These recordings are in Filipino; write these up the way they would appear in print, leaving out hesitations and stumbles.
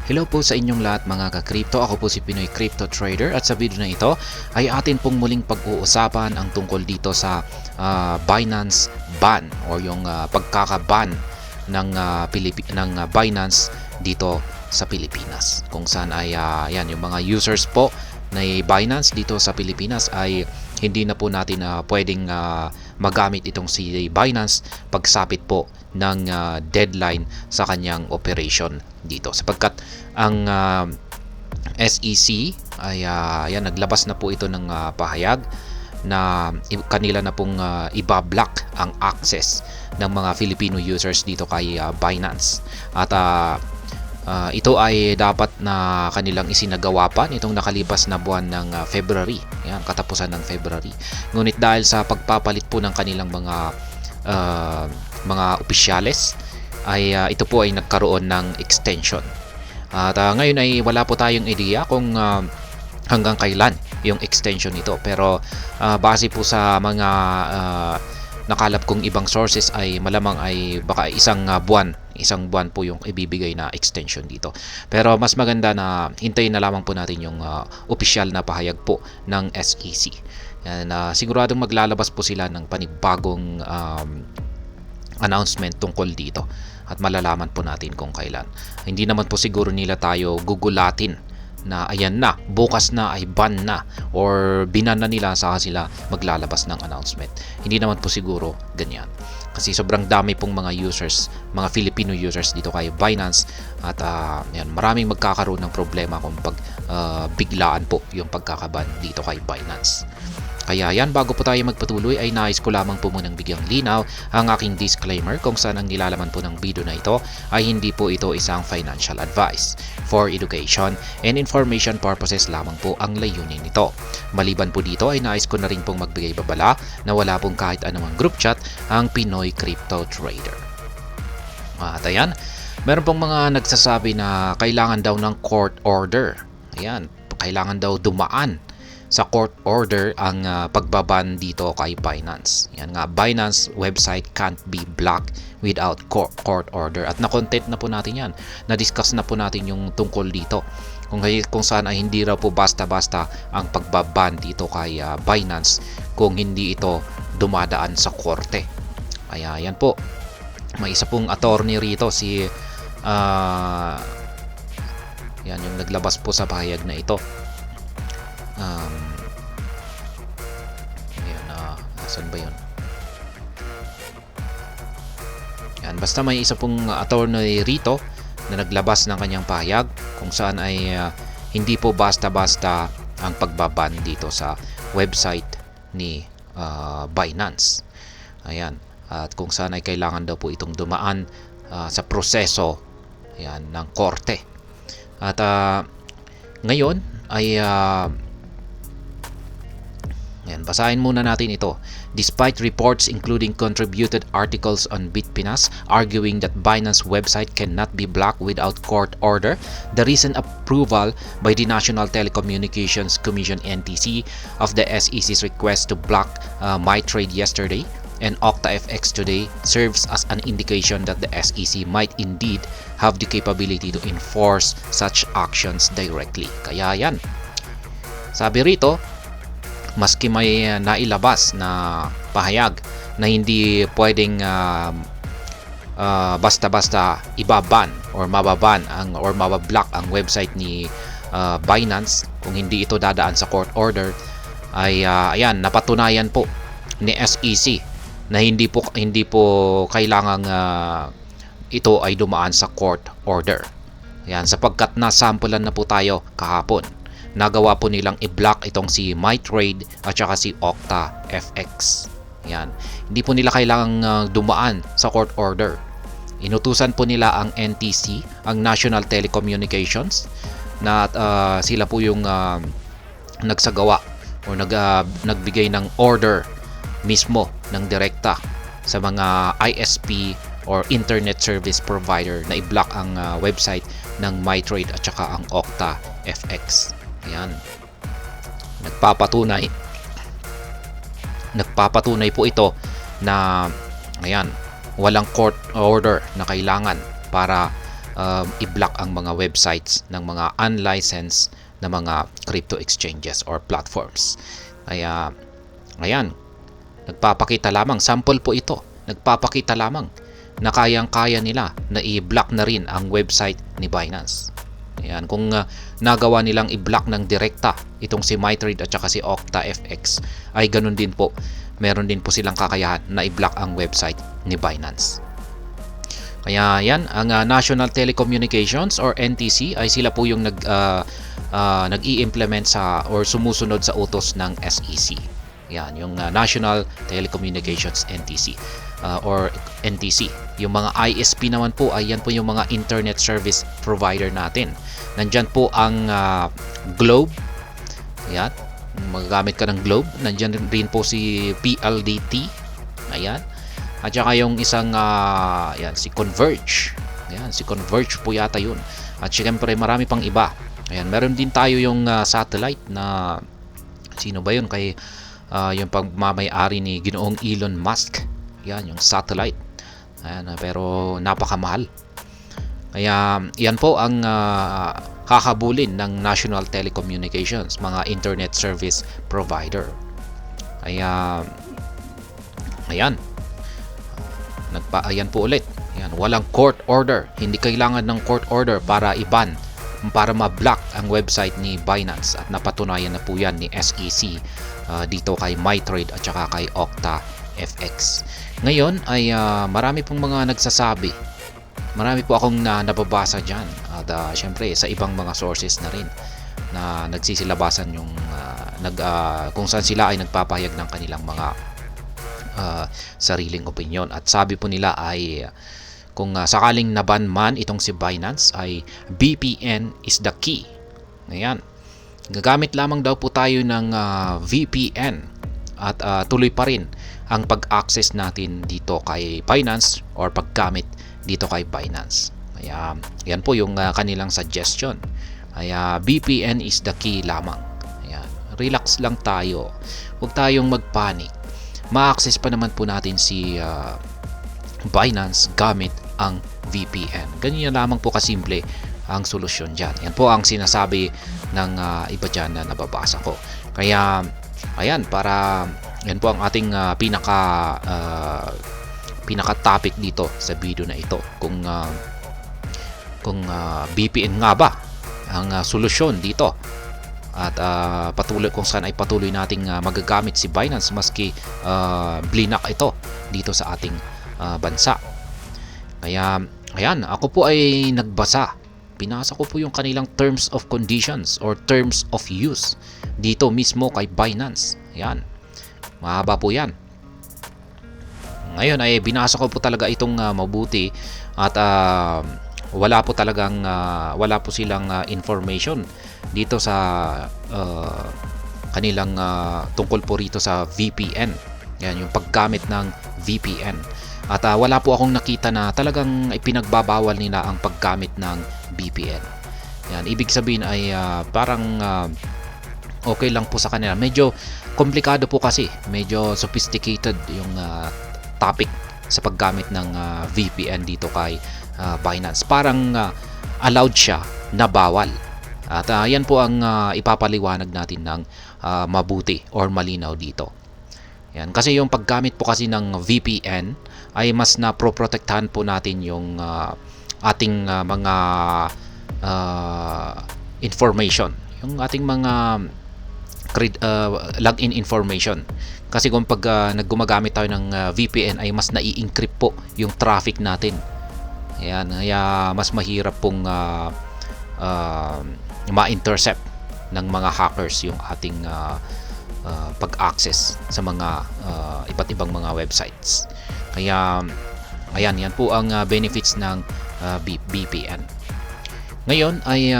Hello po sa inyong lahat mga ka-crypto. Ako po si Pinoy Crypto Trader at sa video na ito ay atin pong muling pag-uusapan ang tungkol dito sa Binance ban o yung pagkakaban ng Binance dito sa Pilipinas. Kung saan ay yan yung mga users po na Binance dito sa Pilipinas ay hindi na po natin pwedeng magamit itong si Binance pagsapit po ng deadline sa kanyang operation dito, sapagkat ang SEC ay yan, naglabas na po ito ng pahayag na kanila na pong ibablock ang access ng mga Filipino users dito kay Binance at ito ay dapat na kanilang isinagawa pa nitong nakalipas na buwan ng February, yan, katapusan ng February. Ngunit dahil sa pagpapalit po ng kanilang mga opisyales ay ito po ay nagkaroon ng extension. At ngayon ay wala po tayong ideya kung hanggang kailan yung extension nito, pero base po sa mga nakalap kong ibang sources ay malamang ay baka isang buwan po yung ibibigay na extension dito. Pero mas maganda na hintayin na lamang po natin yung opisyal na pahayag po ng SEC. Yan, siguradong maglalabas po sila ng panibagong announcement tungkol dito at malalaman po natin kung kailan. Hindi naman po siguro nila tayo gugulatin na ayan na, bukas na ay ban na or binan na nila sa sila maglalabas ng announcement. Hindi naman po siguro ganyan. Kasi sobrang dami pong mga users, mga Filipino users dito kay Binance at yan, maraming magkakaroon ng problema kung biglaan po yung pagkakaban dito kay Binance. Kaya yan, bago po tayo magpatuloy ay nais ko lamang po munang bigyang linaw ang aking disclaimer kung saan ang nilalaman po ng video na ito ay hindi po ito isang financial advice. For education and information purposes lamang po ang layunin nito. Maliban po dito ay nais ko na rin pong magbigay babala na wala pong kahit anumang group chat ang Pinoy Crypto Trader. At ayan, meron pong mga nagsasabi na kailangan daw ng court order. Ayan, kailangan daw dumaan sa court order ang pagbaban dito kay Binance. Yan nga, Binance website can't be blocked without court order. At na-content na po natin yan. Na-discuss na po natin yung tungkol dito. Kung saan ay hindi raw po basta-basta ang pagbaban dito kay Binance kung hindi ito dumadaan sa korte. Kaya yan po. May isa pong attorney rito, si yan yung naglabas po sa pahayag na ito. Saan ba yun? Yan, basta may isa pong attorney rito na naglabas ng kanyang pahayag kung saan ay hindi po basta-basta ang pagbaban dito sa website ni Binance. Ayan, at kung saan ay kailangan daw po itong dumaan sa proseso, ayan, ng korte. At ngayon ay yan, basahin muna natin ito. Despite reports including contributed articles on Bitpinas arguing that Binance website cannot be blocked without court order, the recent approval by the National Telecommunications Commission (NTC) of the SEC's request to block MyTrade yesterday and OctaFX today serves as an indication that the SEC might indeed have the capability to enforce such actions directly. Kaya yan, sabi rito, maski may nailabas na pahayag na hindi pwedeng basta-basta ibaban or mababan or mabablock ang website ni Binance kung hindi ito dadaan sa court order, ay ayan, napatunayan po ni SEC na hindi po kailangang ito ay dumaan sa court order. Ayan, sapagkat nasampulan na po tayo kahapon. Nagawa po nilang i-block itong si MyTrade at saka si OctaFX. Yan. Hindi po nila kailangang dumaan sa court order. Inutusan po nila ang NTC, ang National Telecommunications, na sila po yung nagsagawa o nagbigay ng order mismo ng direkta sa mga ISP or internet service provider na i-block ang website ng MyTrade at saka ang OctaFX. Ayan. Nagpapatunay po ito na ayan, walang court order na kailangan para i-block ang mga websites ng mga unlicensed na mga crypto exchanges or platforms. Kaya, ayan, nagpapakita lamang, sample po ito, nagpapakita lamang na kayang-kaya nila na i-block na rin ang website ni Binance. Ayan, kung nagawa nilang i-block ng direkta itong si MyTrade at saka si OctaFX, ay ganun din po, meron din po silang kakayahan na i-block ang website ni Binance. Kaya yan, ang National Telecommunications or NTC ay sila po yung nag-i-implement sa or sumusunod sa utos ng SEC. Yan, yung National Telecommunications NTC or NTC. Yung mga ISP naman po ay yan po yung mga internet service provider natin. Nandyan po ang Globe. Yan, magagamit ka ng Globe. Nandyan rin po si PLDT. Ayan. At saka yung isang yan, si Converge. Ayan, si Converge po yata yun. At syempre marami pang iba. Ayan, meron din tayo yung satellite na sino ba yun? Kay yung pagmamay-ari ni Ginoong Elon Musk. Yan, yung satellite. Ayan, pero napakamahal. Kaya yan po ang kakabulin ng National Telecommunications, mga internet service provider. Kaya ayan. Ayan po ulit. Ayan, walang court order. Hindi kailangan ng court order para i-ban, para ma-block ang website ni Binance, at napatunayan na po yan ni SEC dito kay MyTrade at saka kay OctaFX. Ngayon ay marami pong mga nagsasabi, marami po akong nababasa dyan, at syempre sa ibang mga sources na rin na nagsisilabasan yung kung saan sila ay nagpapahayag ng kanilang mga sariling opinion. At sabi po nila ay kung sakaling naban man itong si Binance ay VPN is the key. Ayan, gagamit lamang daw po tayo ng VPN at tuloy pa rin ang pag-access natin dito kay Binance or paggamit dito kay Binance. Kaya yan po yung kanilang suggestion. Kaya VPN is the key lamang. Ayan, relax lang tayo, huwag tayong magpanic. Ma-access pa naman po natin si Binance gamit ang VPN. Ganyan lamang po kasimple ang solusyon dyan. Yan po ang sinasabi ng iba dyan na nababasa ko. Kaya ayan, para yan po ang ating pinaka topic dito sa video na ito. Kung VPN nga ba ang solusyon dito, at patuloy kung saan ay patuloy nating magagamit si Binance maski blinak ito dito sa ating bansa. Kaya ayan, ako po ay nagbasa, pinasa ko po yung kanilang terms of conditions or terms of use dito mismo kay Binance. Ayan, mahaba po yan. Ngayon ay binasa ko po talaga itong mabuti, at wala po silang information dito sa kanilang tungkol po rito sa VPN. Yan, yung paggamit ng VPN. At wala po akong nakita na talagang ipinagbabawal nila ang paggamit ng VPN. Yan, ibig sabihin ay parang okay lang po sa kanila. Medyo komplikado po kasi, medyo sophisticated yung topic sa paggamit ng VPN dito kay Binance. Parang allowed siya na bawal. At yan po ang ipapaliwanag natin ng mabuti or malinaw dito. Yan, kasi yung paggamit po kasi ng VPN ay mas na-protektahan po natin yung ating mga information, yung ating mga login information. Kasi kung pag naggumagamit tayo ng VPN ay mas nai-encrypt po yung traffic natin. Ayan, kaya mas mahirap pong ma-intercept ng mga hackers yung ating pag-access sa mga iba't ibang mga websites. Kaya ayan, yan po ang benefits ng VPN. Ngayon ay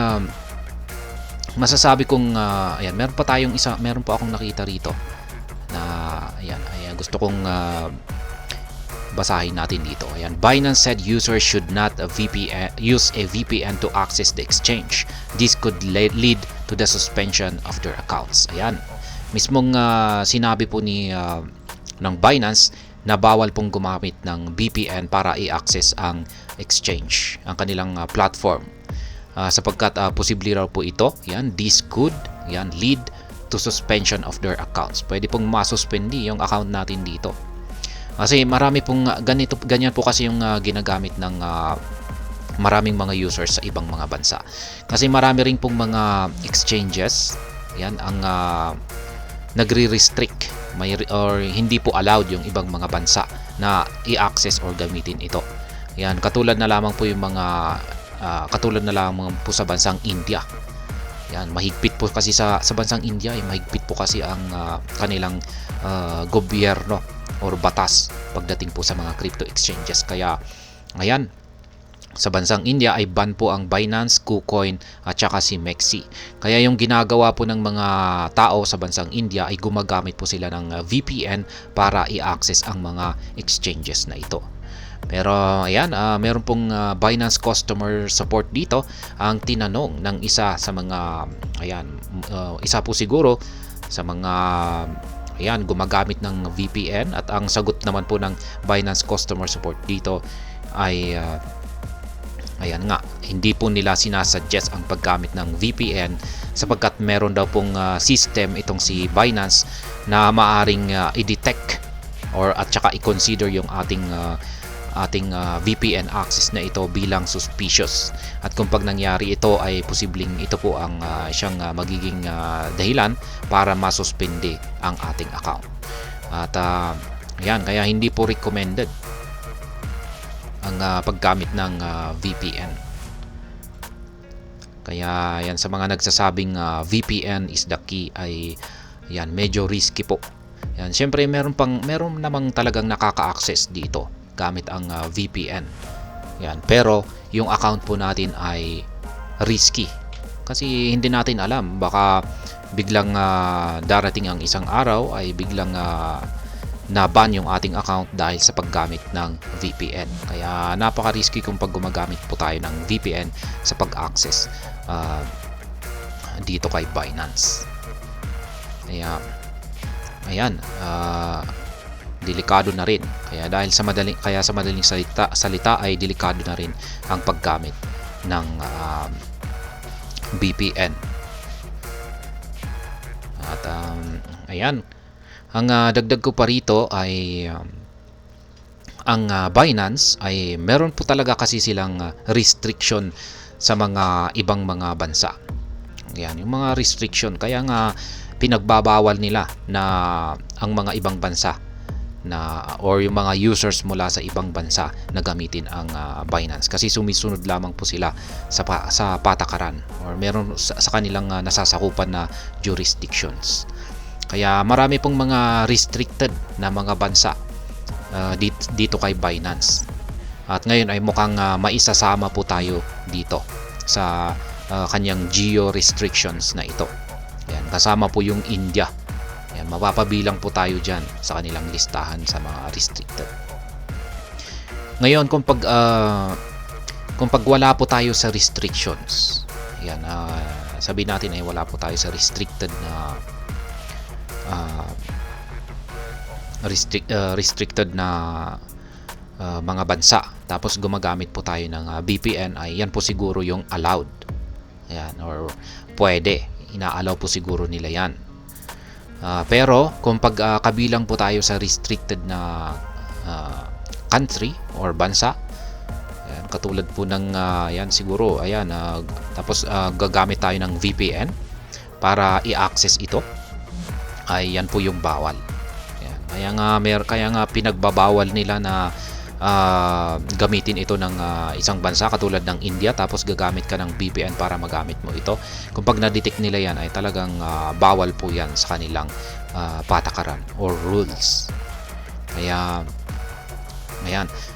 masasabi kong ayan, meron pa akong nakita rito na ayan, gusto kong basahin natin dito. Ayan, Binance said users should not use a VPN to access the exchange. This could lead to the suspension of their accounts. Ayan, mismong sinabi po ng Binance na bawal pong gumamit ng VPN para i-access ang exchange, ang kanilang platform. Sapagkat posible raw po ito, this could lead to suspension of their accounts. Pwede pong masuspendi yung account natin dito. Kasi marami pong ganyan po kasi yung ginagamit ng maraming mga users sa ibang mga bansa. Kasi marami rin pong mga exchanges ang nagre-restrict or hindi po allowed yung ibang mga bansa na i-access or gamitin ito. Katulad na lamang po yung mga katulad na lamang po sa bansang India. Mahigpit po kasi sa bansang India, mahigpit po kasi ang kanilang gobyerno or batas pagdating po sa mga crypto exchanges. Kaya sa bansang India ay ban po ang Binance, KuCoin at saka si Mexi. Kaya yung ginagawa po ng mga tao sa bansang India ay gumagamit po sila ng VPN para i-access ang mga exchanges na ito. Pero meron pong Binance customer support dito ang tinanong ng isa sa mga isa po siguro sa mga gumagamit ng VPN, at ang sagot naman po ng Binance customer support dito ay hindi po nila sinasuggest ang paggamit ng VPN sapagkat meron daw pong system itong si Binance na maaring i-detect or at saka i-consider yung ating VPN access na ito bilang suspicious. At kung pag nangyari ito ay posibleng ito po ang siyang magiging dahilan para masuspende ang ating account. At kaya hindi po recommended ang paggamit ng VPN. Kaya sa mga nagsasabing VPN is the key ay medyo risky po. Siyempre meron namang talagang nakaka-access dito gamit ang VPN. Pero yung account po natin ay risky. Kasi hindi natin alam, baka biglang darating ang isang araw ay biglang na-ban yung ating account dahil sa paggamit ng VPN. Kaya napaka-risky kung pag gumagamit po tayo ng VPN sa pag-access dito kay Binance. Kaya delikado na rin. Kaya sa madaling salita ay delikado na rin ang paggamit ng VPN. At ang dagdag ko pa rito ay ang Binance ay meron po talaga kasi silang restriction sa mga ibang mga bansa. Yung mga restriction, kaya nga pinagbabawal nila na ang mga ibang bansa or yung mga users mula sa ibang bansa na gamitin ang Binance, kasi sumisunod lamang po sila sa patakaran or meron sa kanilang nasasakupan na jurisdictions. Kaya marami pong mga restricted na mga bansa dito kay Binance. At ngayon ay mukhang maisasama po tayo dito sa kanyang geo restrictions na ito. Kasama po yung India. Mapapabilang po tayo dyan sa kanilang listahan sa mga restricted. Ngayon kung pag wala po tayo sa restrictions, sabihin natin ay wala po tayo sa restricted na restricted na mga bansa, tapos gumagamit po tayo ng VPN, ay yan po siguro yung allowed, or pwede, ina-allow po siguro nila yan. Pero kung kabilang po tayo sa restricted na country or bansa, katulad po ng siguro tapos gagamit tayo ng VPN para i-access ito, ay yan po yung bawal. Kaya nga pinagbabawal nila na gamitin ito ng isang bansa katulad ng India, tapos gagamit ka ng VPN para magamit mo ito. Kung pag na-detect nila yan ay talagang bawal po yan sa kanilang patakaran or rules. Kaya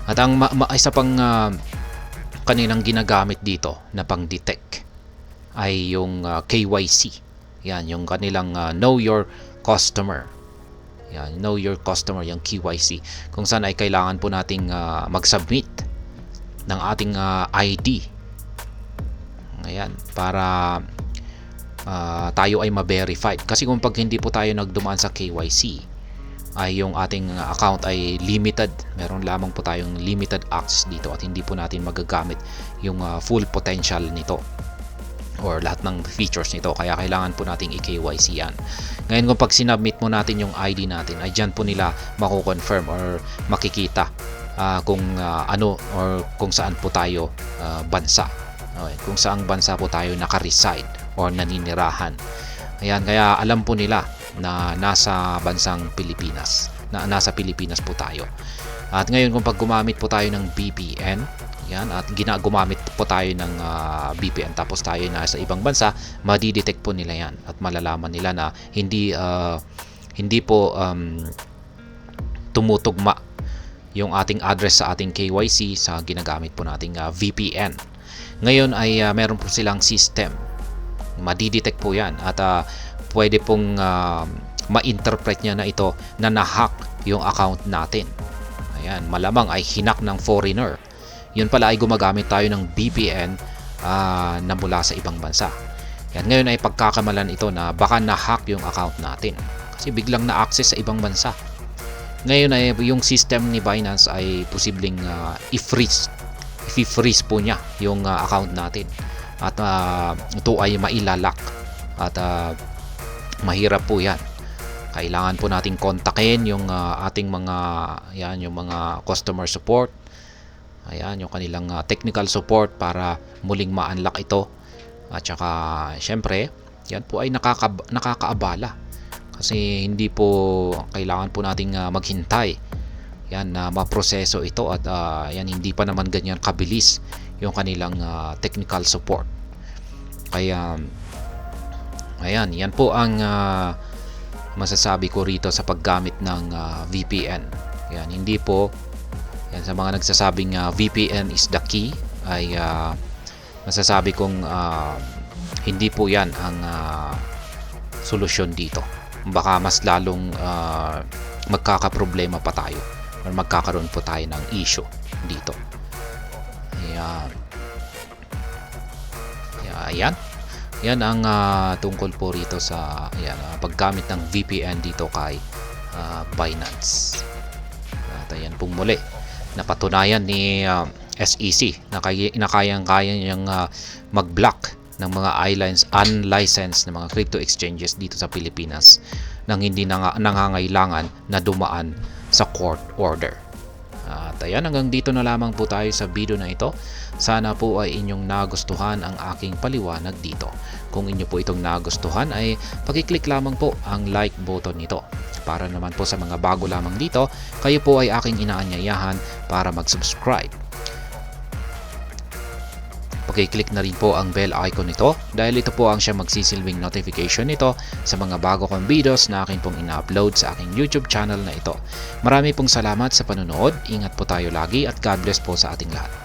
at ang isa pang kanilang ginagamit dito na pang-detect ay yung KYC. Yung kanilang know your customer. Know your customer, yung KYC, kung saan ay kailangan po nating mag-submit ng ating ID. Para tayo ay ma-verified. Kasi kung pag hindi po tayo nagdumaan sa KYC, ay yung ating account ay limited. Meron lamang po tayong limited access dito at hindi po natin magagamit yung full potential nito or lahat ng features nito, kaya kailangan po nating i-KYC yan. Ngayon kung pag sinubmit mo natin yung ID natin, ay dyan po nila mako-confirm or makikita kung ano or kung saan po tayo bansa. Okay, kung saang bansa po tayo naka-reside or naninirahan. Ayan, kaya alam po nila na nasa bansang Pilipinas, na nasa Pilipinas po tayo. At ngayon kung pag gumamit po tayo ng VPN, yan, at gumamit po tayo ng VPN tapos tayo nasa ibang bansa, madidetect po nila yan at malalaman nila na hindi po tumutugma yung ating address sa ating KYC sa ginagamit po nating VPN. Ngayon ay meron po silang system, madidetect po yan at pwede pong ma-interpret niya na ito na na-hack yung account natin. Ayan, malamang ay hinak ng foreigner. Yun pala ay gumagamit tayo ng VPN na mula sa ibang bansa. Yan, ngayon ay pagkakamalan ito na baka na-hack yung account natin kasi biglang na-access sa ibang bansa. Ngayon ay yung system ni Binance ay posibleng i-freeze po niya yung account natin at ito ay mailalak at mahirap po yan. Kailangan po nating kontakin yung ating mga yung mga customer support. Ayan, yung kanilang technical support para muling ma-unlock ito. At saka syempre, yan po ay nakakaabala. Kasi hindi po kailangan po nating maghintay yan na maproseso ito at yan hindi pa naman ganyan kabilis yung kanilang technical support. Kaya ayan, yan po ang masasabi ko rito sa paggamit ng VPN. Yan, hindi po yan, sa mga nagsasabing VPN is the key ay masasabi kong hindi po yan ang solusyon dito. Baka mas lalong magkakaproblema pa tayo or magkakaroon po tayo ng issue dito. Ayan. Ayan. Yan ang tungkol po rito sa paggamit ng VPN dito kay Binance. At ayan pong muli, napatunayan ni SEC na kayang-kaya niyang mag-block ng mga unlicensed na mga crypto exchanges dito sa Pilipinas nang hindi nangangailangan na dumaan sa court order. At ayan, hanggang dito na lamang po tayo sa video na ito. Sana po ay inyong nagustuhan ang aking paliwanag dito. Kung inyo po itong nagustuhan ay pag-click lamang po ang like button nito. Para naman po sa mga bago lamang dito, kayo po ay aking inaanyayahan para mag-subscribe. Pag-click na rin po ang bell icon nito dahil ito po ang siya magsisilbing notification nito sa mga bago kong videos na akin pong ina-upload sa aking YouTube channel na ito. Marami pong salamat sa panonood, ingat po tayo lagi at God bless po sa ating lahat.